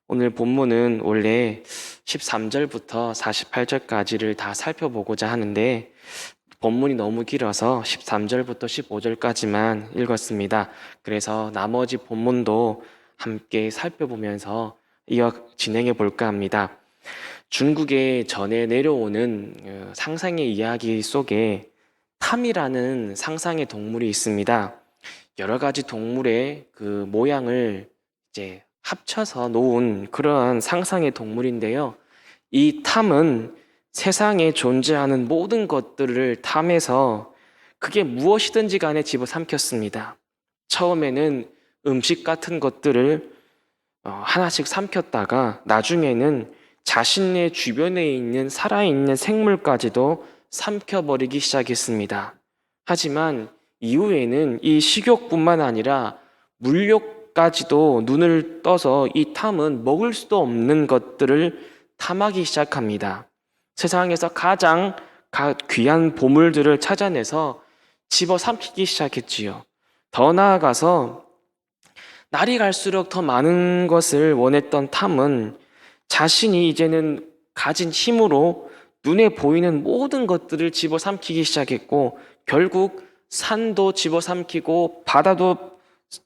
오늘 본문은 원래 13절부터 48절까지를 다 살펴보고자 하는데 본문이 너무 길어서 13절부터 15절까지만 읽었습니다. 그래서 나머지 본문도 함께 살펴보면서 이어 진행해 볼까 합니다. 중국에 전해 내려오는 상상의 이야기 속에 탐이라는 상상의 동물이 있습니다. 여러 가지 동물의 그 모양을 이제 합쳐서 놓은 그러한 상상의 동물인데요. 이 탐은 세상에 존재하는 모든 것들을 탐해서 그게 무엇이든지 간에 집어삼켰습니다. 처음에는 음식 같은 것들을 하나씩 삼켰다가 나중에는 자신의 주변에 있는 살아있는 생물까지도 삼켜버리기 시작했습니다. 하지만 이후에는 이 식욕뿐만 아니라 물욕까지도 눈을 떠서 이 탐은 먹을 수도 없는 것들을 탐하기 시작합니다. 세상에서 가장 귀한 보물들을 찾아내서 집어삼키기 시작했지요. 더 나아가서 날이 갈수록 더 많은 것을 원했던 탐은 자신이 이제는 가진 힘으로 눈에 보이는 모든 것들을 집어삼키기 시작했고 결국 산도 집어삼키고 바다도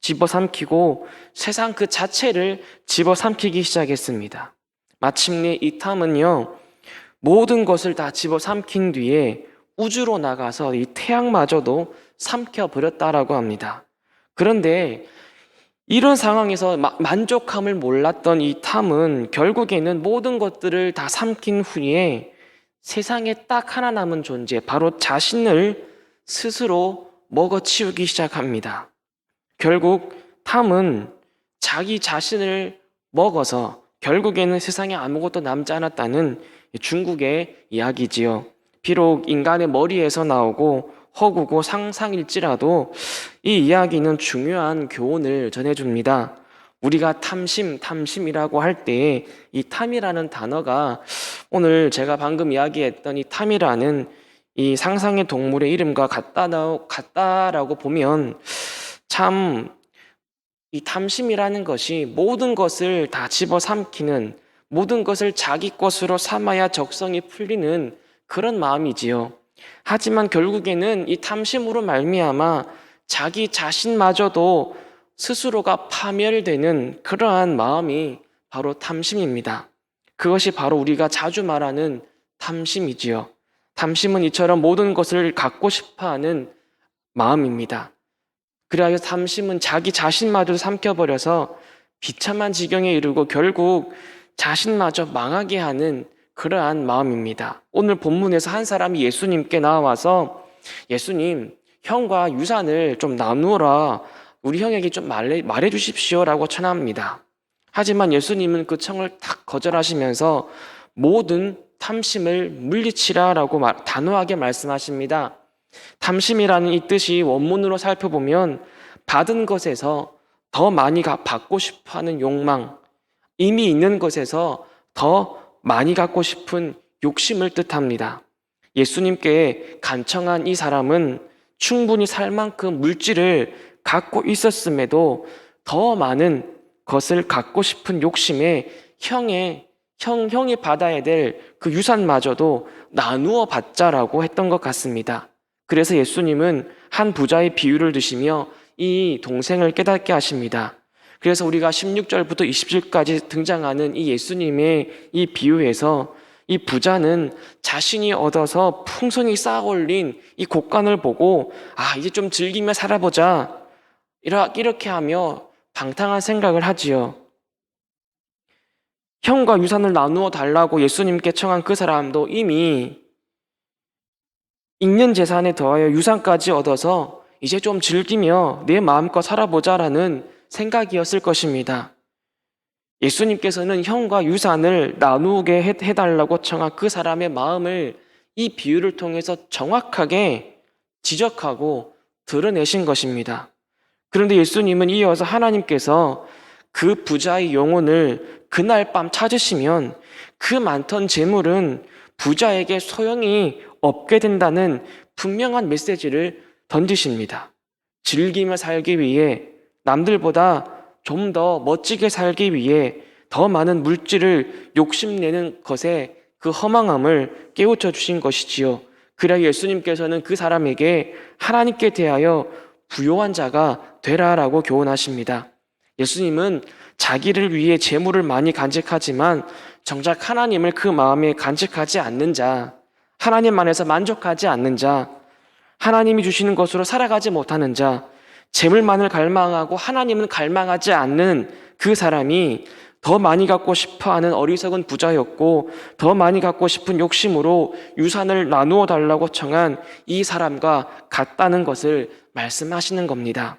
집어삼키고 세상 그 자체를 집어삼키기 시작했습니다. 마침내 이 탐은요, 모든 것을 다 집어삼킨 뒤에 우주로 나가서 이 태양마저도 삼켜버렸다라고 합니다. 그런데 이런 상황에서 만족함을 몰랐던 이 탐은 결국에는 모든 것들을 다 삼킨 후에 세상에 딱 하나 남은 존재, 바로 자신을 스스로 먹어치우기 시작합니다. 결국 탐은 자기 자신을 먹어서 결국에는 세상에 아무것도 남지 않았다는 중국의 이야기지요. 비록 인간의 머리에서 나오고 허구고 상상일지라도 이 이야기는 중요한 교훈을 전해줍니다. 우리가 탐심이라고 할 때 이 탐이라는 단어가 오늘 제가 방금 이야기했던 이 탐이라는 이 상상의 동물의 이름과 같다라고 보면 참 이 탐심이라는 것이 모든 것을 다 집어삼키는, 모든 것을 자기 것으로 삼아야 적성이 풀리는 그런 마음이지요. 하지만 결국에는 이 탐심으로 말미암아 자기 자신마저도 스스로가 파멸되는 그러한 마음이 바로 탐심입니다. 그것이 바로 우리가 자주 말하는 탐심이지요. 탐심은 이처럼 모든 것을 갖고 싶어하는 마음입니다. 그래야 탐심은 자기 자신마저 삼켜버려서 비참한 지경에 이르고 결국 자신마저 망하게 하는 그러한 마음입니다. 오늘 본문에서 한 사람이 예수님께 나와서 예수님, 형과 유산을 좀 나누어라, 우리 형에게 좀 말해 주십시오라고 청합니다. 하지만 예수님은 그 청을 탁 거절하시면서 모든 탐심을 물리치라라고 단호하게 말씀하십니다. 탐심이라는 이 뜻이 원문으로 살펴보면 받은 것에서 더 많이 받고 싶어하는 욕망, 이미 있는 것에서 더 많이 갖고 싶은 욕심을 뜻합니다. 예수님께 간청한 이 사람은 충분히 살 만큼 물질을 갖고 있었음에도 더 많은 것을 갖고 싶은 욕심에 형이 받아야 될 그 유산마저도 나누어 받자라고 했던 것 같습니다. 그래서 예수님은 한 부자의 비유를 드시며 이 동생을 깨닫게 하십니다. 그래서 우리가 16절부터 20절까지 등장하는 이 예수님의 이 비유에서 이 부자는 자신이 얻어서 풍성히 쌓아 올린 이 곡간을 보고 이제 좀 즐기며 살아보자 이렇게 하며 방탕한 생각을 하지요. 형과 유산을 나누어 달라고 예수님께 청한 그 사람도 이미 있는 재산에 더하여 유산까지 얻어서 이제 좀 즐기며 내 마음껏 살아보자라는 생각이었을 것입니다. 예수님께서는 형과 유산을 나누게 해달라고 청한 그 사람의 마음을 이 비유를 통해서 정확하게 지적하고 드러내신 것입니다. 그런데 예수님은 이어서 하나님께서 그 부자의 영혼을 그날 밤 찾으시면 그 많던 재물은 부자에게 소용이 없게 된다는 분명한 메시지를 던지십니다. 즐기며 살기 위해, 남들보다 좀 더 멋지게 살기 위해 더 많은 물질을 욕심내는 것에 그 허망함을 깨우쳐 주신 것이지요. 그래야 예수님께서는 그 사람에게 하나님께 대하여 부요한 자가 되라라고 교훈하십니다. 예수님은 자기를 위해 재물을 많이 간직하지만 정작 하나님을 그 마음에 간직하지 않는 자, 하나님 안에서 만족하지 않는 자, 하나님이 주시는 것으로 살아가지 못하는 자, 재물만을 갈망하고 하나님은 갈망하지 않는 그 사람이 더 많이 갖고 싶어하는 어리석은 부자였고 더 많이 갖고 싶은 욕심으로 유산을 나누어 달라고 청한 이 사람과 같다는 것을 말씀하시는 겁니다.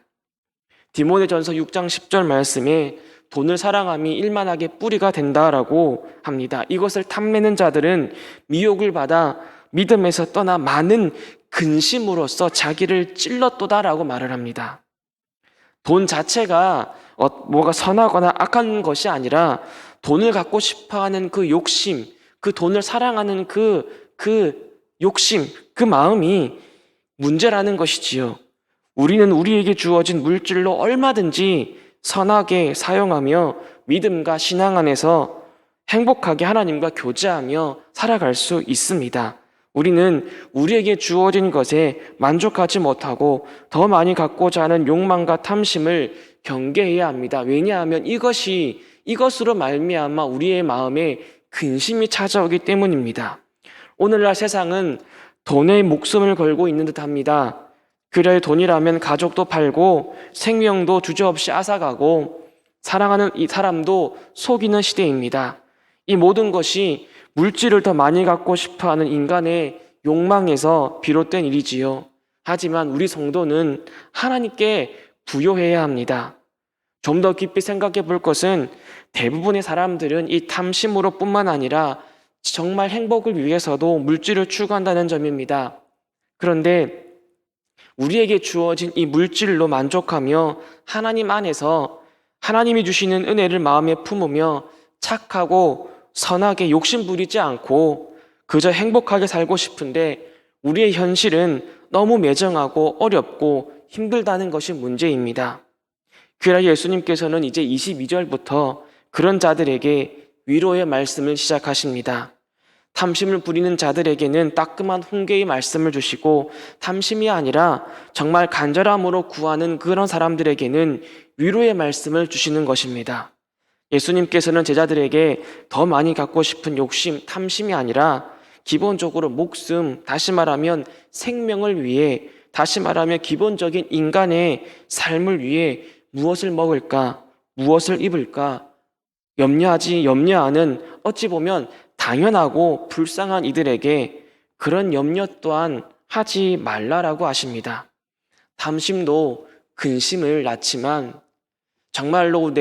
디모데전서 6장 10절 말씀에 돈을 사랑함이 일만하게 뿌리가 된다라고 합니다. 이것을 탐내는 자들은 미혹을 받아 믿음에서 떠나 많은 근심으로써 자기를 찔렀도다라고 말을 합니다. 돈 자체가 뭐가 선하거나 악한 것이 아니라 돈을 갖고 싶어하는 그 욕심, 그 돈을 사랑하는 그 욕심, 그 마음이 문제라는 것이지요. 우리는 우리에게 주어진 물질로 얼마든지 선하게 사용하며 믿음과 신앙 안에서 행복하게 하나님과 교제하며 살아갈 수 있습니다. 우리는 우리에게 주어진 것에 만족하지 못하고 더 많이 갖고자 하는 욕망과 탐심을 경계해야 합니다. 왜냐하면 이것으로 말미암아 우리의 마음에 근심이 찾아오기 때문입니다. 오늘날 세상은 돈에 목숨을 걸고 있는 듯합니다. 그래 돈이라면 가족도 팔고 생명도 주저없이 앗아가고 사랑하는 이 사람도 속이는 시대입니다. 이 모든 것이 물질을 더 많이 갖고 싶어하는 인간의 욕망에서 비롯된 일이지요. 하지만 우리 성도는 하나님께 부요해야 합니다. 좀 더 깊이 생각해 볼 것은 대부분의 사람들은 이 탐심으로 뿐만 아니라 정말 행복을 위해서도 물질을 추구한다는 점입니다. 그런데 우리에게 주어진 이 물질로 만족하며 하나님 안에서 하나님이 주시는 은혜를 마음에 품으며 착하고 선하게 욕심 부리지 않고 그저 행복하게 살고 싶은데 우리의 현실은 너무 매정하고 어렵고 힘들다는 것이 문제입니다. 그래야 예수님께서는 이제 22절부터 그런 자들에게 위로의 말씀을 시작하십니다. 탐심을 부리는 자들에게는 따끔한 훈계의 말씀을 주시고 탐심이 아니라 정말 간절함으로 구하는 그런 사람들에게는 위로의 말씀을 주시는 것입니다. 예수님께서는 제자들에게 더 많이 갖고 싶은 욕심, 탐심이 아니라 기본적으로 목숨, 다시 말하면 생명을 위해, 다시 말하면 기본적인 인간의 삶을 위해 무엇을 먹을까, 무엇을 입을까 염려하는 어찌 보면 당연하고 불쌍한 이들에게 그런 염려 또한 하지 말라라고 하십니다. 탐심도 근심을 낳지만 정말로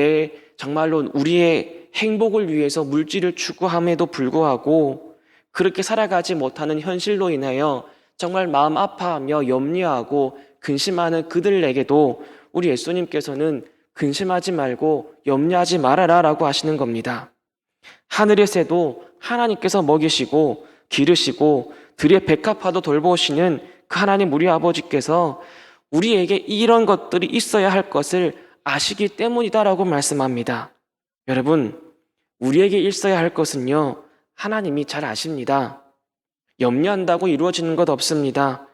우리의 행복을 위해서 물질을 추구함에도 불구하고 그렇게 살아가지 못하는 현실로 인하여 정말 마음 아파하며 염려하고 근심하는 그들에게도 우리 예수님께서는 근심하지 말고 염려하지 말아라 라고 하시는 겁니다. 하늘의 새도 하나님께서 먹이시고 기르시고 들의 백합화도 돌보시는 그 하나님 우리 아버지께서 우리에게 이런 것들이 있어야 할 것을 아시기 때문이다라고 말씀합니다. 여러분, 우리에게 있어야 할 것은요, 하나님이 잘 아십니다. 염려한다고 이루어지는 것 없습니다.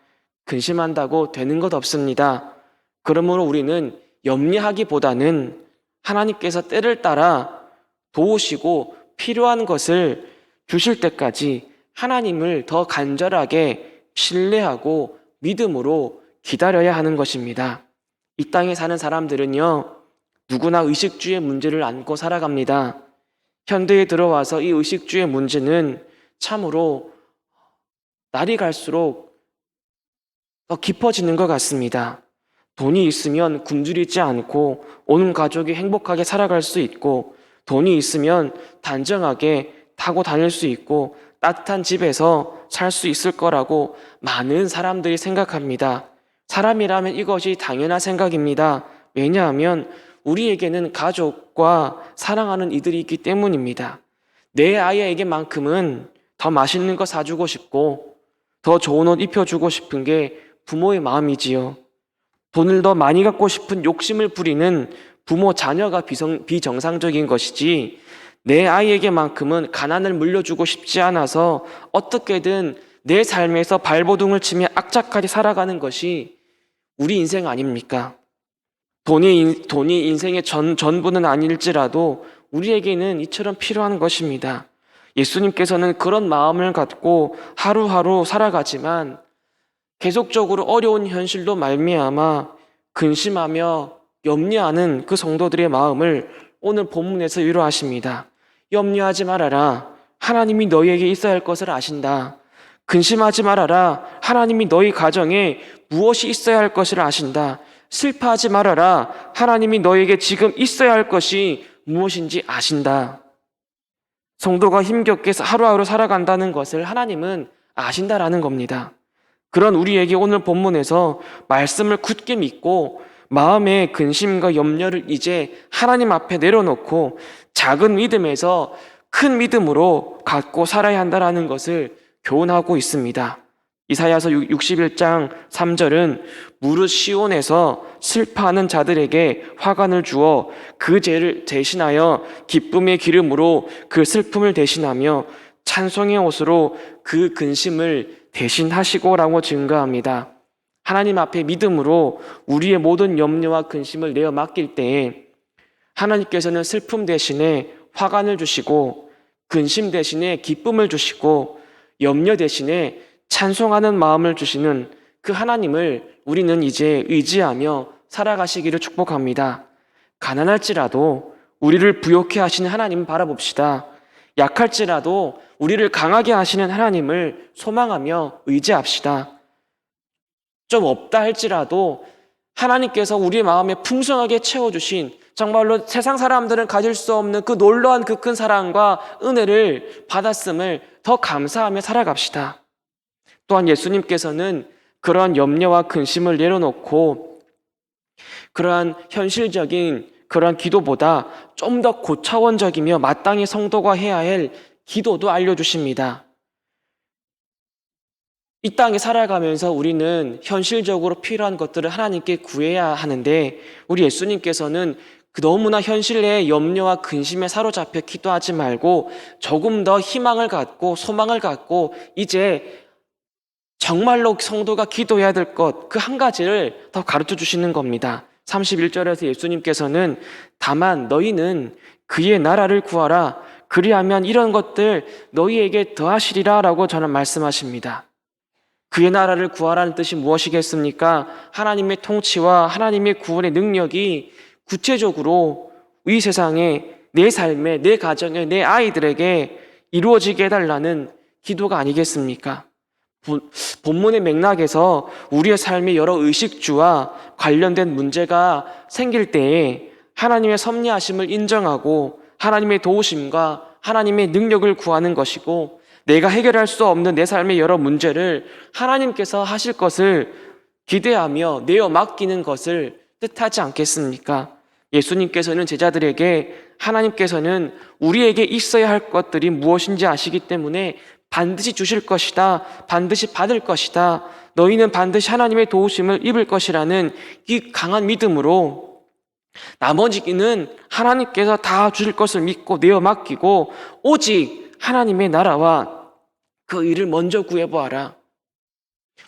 근심한다고 되는 것 없습니다. 그러므로 우리는 염려하기보다는 하나님께서 때를 따라 도우시고 필요한 것을 주실 때까지 하나님을 더 간절하게 신뢰하고 믿음으로 기다려야 하는 것입니다. 이 땅에 사는 사람들은요, 누구나 의식주의 문제를 안고 살아갑니다. 현대에 들어와서 이 의식주의 문제는 참으로 날이 갈수록 더 깊어지는 것 같습니다. 돈이 있으면 굶주리지 않고 온 가족이 행복하게 살아갈 수 있고, 돈이 있으면 단정하게 타고 다닐 수 있고 따뜻한 집에서 살 수 있을 거라고 많은 사람들이 생각합니다. 사람이라면 이것이 당연한 생각입니다. 왜냐하면 우리에게는 가족과 사랑하는 이들이 있기 때문입니다. 내 아이에게만큼은 더 맛있는 거 사주고 싶고 더 좋은 옷 입혀주고 싶은 게 부모의 마음이지요. 돈을 더 많이 갖고 싶은 욕심을 부리는 부모 자녀가 비정상적인 것이지, 내 아이에게만큼은 가난을 물려주고 싶지 않아서 어떻게든 내 삶에서 발버둥을 치며 악착같이 살아가는 것이 우리 인생 아닙니까? 돈이 인생의 전부는 아닐지라도 우리에게는 이처럼 필요한 것입니다. 예수님께서는 그런 마음을 갖고 하루하루 살아가지만 계속적으로 어려운 현실로 말미암아 근심하며 염려하는 그 성도들의 마음을 오늘 본문에서 위로하십니다. 염려하지 말아라. 하나님이 너희에게 있어야 할 것을 아신다. 근심하지 말아라. 하나님이 너희 가정에 무엇이 있어야 할 것을 아신다. 슬퍼하지 말아라. 하나님이 너에게 지금 있어야 할 것이 무엇인지 아신다. 성도가 힘겹게 하루하루 살아간다는 것을 하나님은 아신다라는 겁니다. 그런 우리에게 오늘 본문에서 말씀을 굳게 믿고 마음의 근심과 염려를 이제 하나님 앞에 내려놓고 작은 믿음에서 큰 믿음으로 갖고 살아야 한다는 것을 교훈하고 있습니다. 이사야서 61장 3절은 무릇 시온에서 슬퍼하는 자들에게 화관을 주어 그 죄를 대신하여 기쁨의 기름으로 그 슬픔을 대신하며 찬송의 옷으로 그 근심을 대신하시고라고 증거합니다. 하나님 앞에 믿음으로 우리의 모든 염려와 근심을 내어 맡길 때에 하나님께서는 슬픔 대신에 화관을 주시고 근심 대신에 기쁨을 주시고 염려 대신에 찬송하는 마음을 주시는 그 하나님을 우리는 이제 의지하며 살아가시기를 축복합니다. 가난할지라도 우리를 부욕해 하시는 하나님 바라봅시다. 약할지라도 우리를 강하게 하시는 하나님을 소망하며 의지합시다. 좀 없다 할지라도 하나님께서 우리의 마음에 풍성하게 채워주신 정말로 세상 사람들은 가질 수 없는 그 놀라운 그 큰 사랑과 은혜를 받았음을 더 감사하며 살아갑시다. 또한 예수님께서는 그러한 염려와 근심을 내려놓고 그러한 현실적인 그러한 기도보다 좀 더 고차원적이며 마땅히 성도가 해야 할 기도도 알려주십니다. 이 땅에 살아가면서 우리는 현실적으로 필요한 것들을 하나님께 구해야 하는데 우리 예수님께서는 너무나 현실의 염려와 근심에 사로잡혀 기도하지 말고 조금 더 희망을 갖고 소망을 갖고 이제 정말로 성도가 기도해야 될 것 그 한 가지를 더 가르쳐 주시는 겁니다. 31절에서 예수님께서는 다만 너희는 그의 나라를 구하라 그리하면 이런 것들 너희에게 더하시리라 라고 저는 말씀하십니다. 그의 나라를 구하라는 뜻이 무엇이겠습니까? 하나님의 통치와 하나님의 구원의 능력이 구체적으로 이 세상에 내 삶에 내 가정에 내 아이들에게 이루어지게 해달라는 기도가 아니겠습니까? 본문의 맥락에서 우리의 삶의 여러 의식주와 관련된 문제가 생길 때에 하나님의 섭리하심을 인정하고 하나님의 도우심과 하나님의 능력을 구하는 것이고 내가 해결할 수 없는 내 삶의 여러 문제를 하나님께서 하실 것을 기대하며 내어 맡기는 것을 뜻하지 않겠습니까? 예수님께서는 제자들에게 하나님께서는 우리에게 있어야 할 것들이 무엇인지 아시기 때문에 반드시 주실 것이다. 반드시 받을 것이다. 너희는 반드시 하나님의 도우심을 입을 것이라는 이 강한 믿음으로 나머지는 하나님께서 다 주실 것을 믿고 내어 맡기고 오직 하나님의 나라와 그 일을 먼저 구해보아라.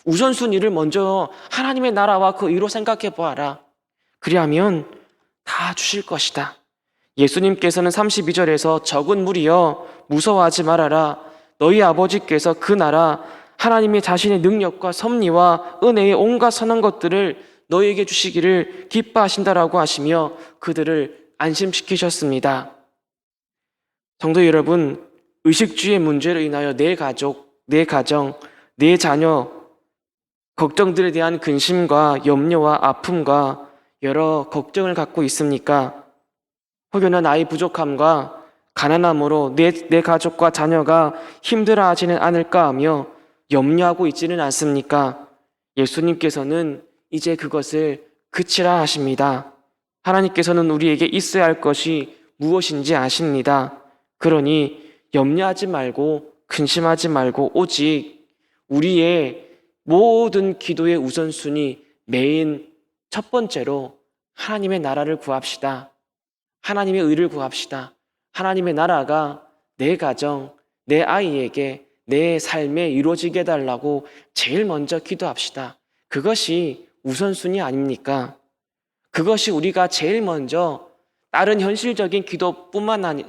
우선순위를 먼저 하나님의 나라와 그 일로 생각해보아라. 그리하면 다 주실 것이다. 예수님께서는 32절에서 적은 무리여 무서워하지 말아라. 너희 아버지께서 그 나라 하나님의 자신의 능력과 섭리와 은혜의 온갖 선한 것들을 너희에게 주시기를 기뻐하신다라고 하시며 그들을 안심시키셨습니다. 성도 여러분, 의식주의 문제로 인하여 내 가족, 내 가정, 내 자녀 걱정들에 대한 근심과 염려와 아픔과 여러 걱정을 갖고 있습니까? 혹여나 나의 부족함과 가난함으로 내 가족과 자녀가 힘들어하지는 않을까 하며 염려하고 있지는 않습니까? 예수님께서는 이제 그것을 그치라 하십니다. 하나님께서는 우리에게 있어야 할 것이 무엇인지 아십니다. 그러니 염려하지 말고 근심하지 말고 오직 우리의 모든 기도의 우선순위 메인 첫 번째로 하나님의 나라를 구합시다. 하나님의 의를 구합시다. 하나님의 나라가 내 가정, 내 아이에게 내 삶에 이루어지게 해달라고 제일 먼저 기도합시다. 그것이 우선순위 아닙니까? 그것이 우리가 제일 먼저 다른 현실적인 기도뿐만 아니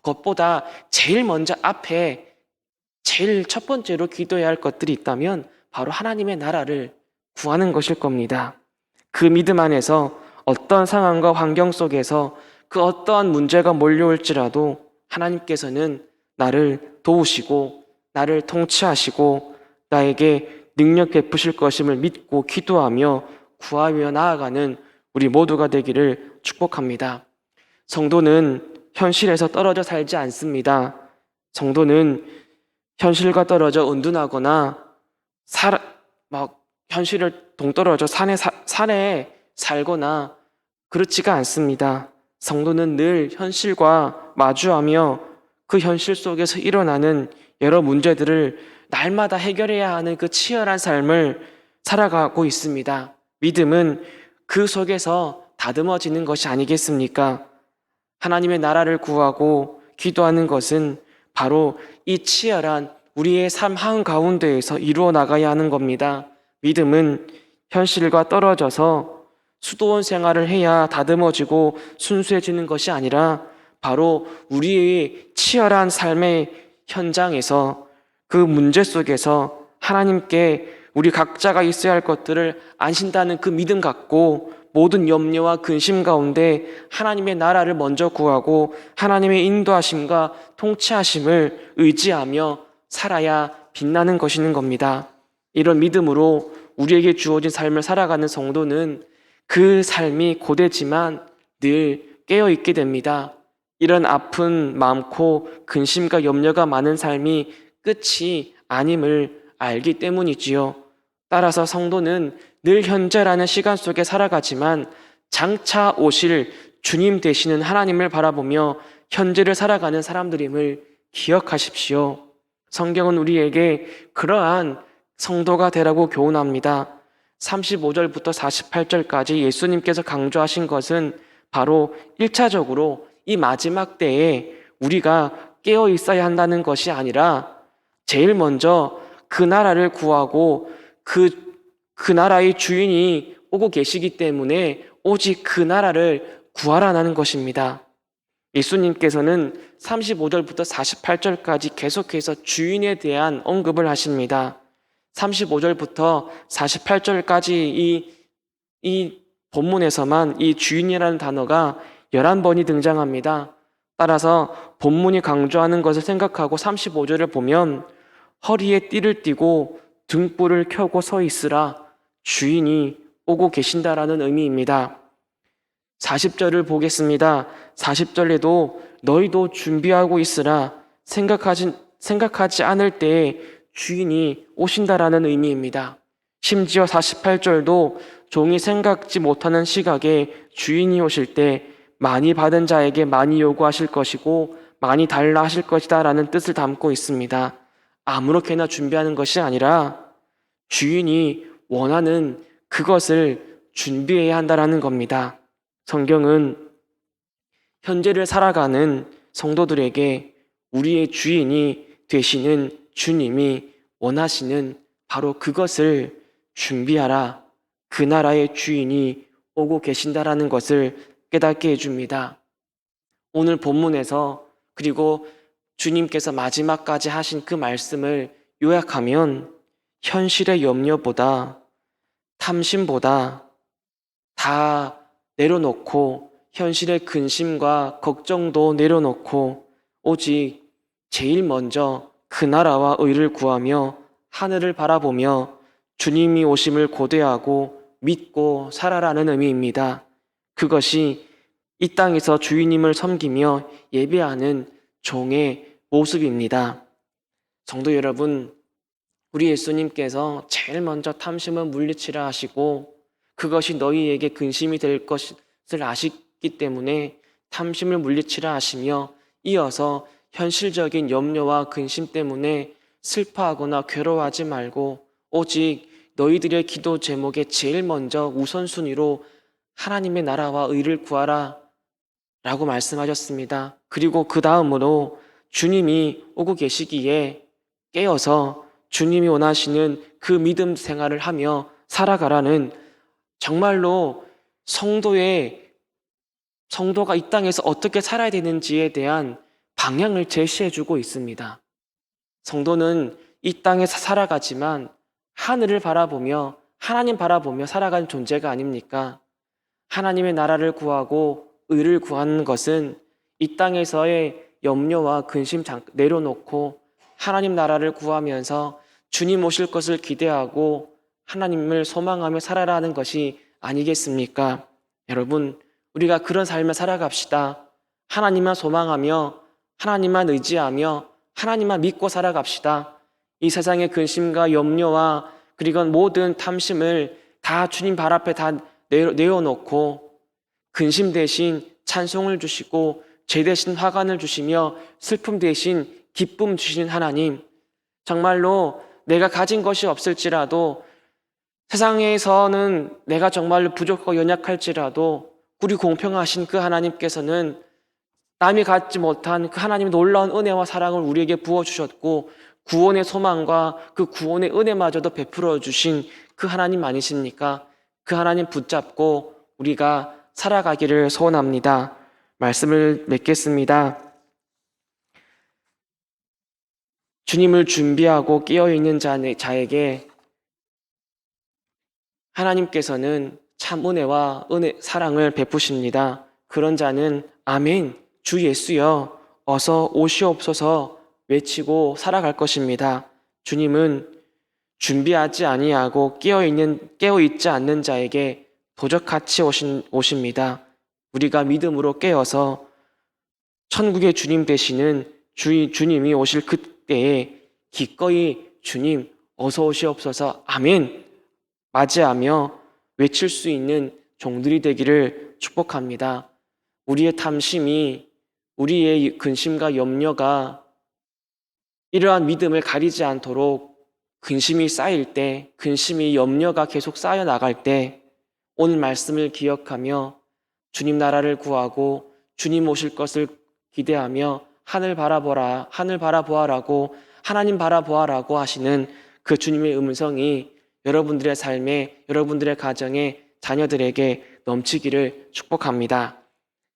것보다 제일 먼저 앞에 제일 첫 번째로 기도해야 할 것들이 있다면 바로 하나님의 나라를 구하는 것일 겁니다. 그 믿음 안에서 어떤 상황과 환경 속에서 그 어떠한 문제가 몰려올지라도 하나님께서는 나를 도우시고 나를 통치하시고 나에게 능력 베푸실 것임을 믿고 기도하며 구하며 나아가는 우리 모두가 되기를 축복합니다. 성도는 현실에서 떨어져 살지 않습니다. 성도는 현실과 떨어져 은둔하거나 현실을 동떨어져 산에 살거나 그렇지가 않습니다. 성도는 늘 현실과 마주하며 그 현실 속에서 일어나는 여러 문제들을 날마다 해결해야 하는 그 치열한 삶을 살아가고 있습니다. 믿음은 그 속에서 다듬어지는 것이 아니겠습니까? 하나님의 나라를 구하고 기도하는 것은 바로 이 치열한 우리의 삶 한가운데에서 이루어 나가야 하는 겁니다. 믿음은 현실과 떨어져서 수도원 생활을 해야 다듬어지고 순수해지는 것이 아니라 바로 우리의 치열한 삶의 현장에서 그 문제 속에서 하나님께 우리 각자가 있어야 할 것들을 안신다는 그 믿음 갖고 모든 염려와 근심 가운데 하나님의 나라를 먼저 구하고 하나님의 인도하심과 통치하심을 의지하며 살아야 빛나는 것이는 겁니다. 이런 믿음으로 우리에게 주어진 삶을 살아가는 성도는 그 삶이 고되지만 늘 깨어있게 됩니다. 이런 아픈 많고 근심과 염려가 많은 삶이 끝이 아님을 알기 때문이지요. 따라서 성도는 늘 현재라는 시간 속에 살아가지만 장차 오실 주님 되시는 하나님을 바라보며 현재를 살아가는 사람들임을 기억하십시오. 성경은 우리에게 그러한 성도가 되라고 교훈합니다. 35절부터 48절까지 예수님께서 강조하신 것은 바로 1차적으로 이 마지막 때에 우리가 깨어 있어야 한다는 것이 아니라 제일 먼저 그 나라를 구하고 그 나라의 주인이 오고 계시기 때문에 오직 그 나라를 구하라는 것입니다. 예수님께서는 35절부터 48절까지 계속해서 주인에 대한 언급을 하십니다. 35절부터 48절까지 이 본문에서만 이 주인이라는 단어가 11번이 등장합니다. 따라서 본문이 강조하는 것을 생각하고 35절을 보면 허리에 띠를 띠고 등불을 켜고 서 있으라 주인이 오고 계신다라는 의미입니다. 40절을 보겠습니다. 40절에도 너희도 준비하고 있으라 생각하지 않을 때에 주인이 오신다라는 의미입니다. 심지어 48절도 종이 생각지 못하는 시각에 주인이 오실 때 많이 받은 자에게 많이 요구하실 것이고 많이 달라 하실 것이다 라는 뜻을 담고 있습니다. 아무렇게나 준비하는 것이 아니라 주인이 원하는 그것을 준비해야 한다라는 겁니다. 성경은 현재를 살아가는 성도들에게 우리의 주인이 되시는 주님이 원하시는 바로 그것을 준비하라. 그 나라의 주인이 오고 계신다라는 것을 깨닫게 해줍니다. 오늘 본문에서 그리고 주님께서 마지막까지 하신 그 말씀을 요약하면 현실의 염려보다 탐심보다 다 내려놓고 현실의 근심과 걱정도 내려놓고 오직 제일 먼저 그 나라와 의를 구하며 하늘을 바라보며 주님이 오심을 고대하고 믿고 살아라는 의미입니다. 그것이 이 땅에서 주인님을 섬기며 예배하는 종의 모습입니다. 성도 여러분, 우리 예수님께서 제일 먼저 탐심은 물리치라 하시고 그것이 너희에게 근심이 될 것을 아시기 때문에 탐심을 물리치라 하시며 이어서 현실적인 염려와 근심 때문에 슬퍼하거나 괴로워하지 말고 오직 너희들의 기도 제목에 제일 먼저 우선순위로 하나님의 나라와 의를 구하라 라고 말씀하셨습니다. 그리고 그 다음으로 주님이 오고 계시기에 깨어서 주님이 원하시는 그 믿음 생활을 하며 살아가라는, 정말로 성도가 이 땅에서 어떻게 살아야 되는지에 대한 방향을 제시해 주고 있습니다. 성도는 이 땅에서 살아가지만 하늘을 바라보며, 하나님 바라보며 살아가는 존재가 아닙니까? 하나님의 나라를 구하고 의를 구하는 것은 이 땅에서의 염려와 근심 내려놓고 하나님 나라를 구하면서 주님 오실 것을 기대하고 하나님을 소망하며 살아라는 것이 아니겠습니까? 여러분, 우리가 그런 삶을 살아갑시다. 하나님만 소망하며 하나님만 의지하며 하나님만 믿고 살아갑시다. 이 세상의 근심과 염려와 그리고 모든 탐심을 다 주님 발 앞에 다 내어놓고 근심 대신 찬송을 주시고 죄 대신 화관을 주시며 슬픔 대신 기쁨 주시는 하나님, 정말로 내가 가진 것이 없을지라도, 세상에서는 내가 정말로 부족하고 연약할지라도 우리 공평하신 그 하나님께서는 남이 갖지 못한 그 하나님의 놀라운 은혜와 사랑을 우리에게 부어주셨고 구원의 소망과 그 구원의 은혜마저도 베풀어 주신 그 하나님 아니십니까? 그 하나님 붙잡고 우리가 살아가기를 소원합니다. 말씀을 맺겠습니다. 주님을 준비하고 깨어있는 자에게 하나님께서는 참 은혜와 사랑을 베푸십니다. 그런 자는 아멘, 주 예수여 어서 오시옵소서 외치고 살아갈 것입니다. 주님은 준비하지 아니하고 깨어있지 않는 자에게 도적같이 오십니다. 우리가 믿음으로 깨어서 천국의 주님 되시는 주님이 오실 그때에 기꺼이 주님 어서 오시옵소서 아멘 맞이하며 외칠 수 있는 종들이 되기를 축복합니다. 우리의 탐심이, 우리의 근심과 염려가 이러한 믿음을 가리지 않도록 근심이 쌓일 때, 근심이 염려가 계속 쌓여 나갈 때 오늘 말씀을 기억하며 주님 나라를 구하고 주님 오실 것을 기대하며 하늘 바라보아라고 하나님 바라보아라고 하시는 그 주님의 음성이 여러분들의 삶에, 여러분들의 가정에, 자녀들에게 넘치기를 축복합니다.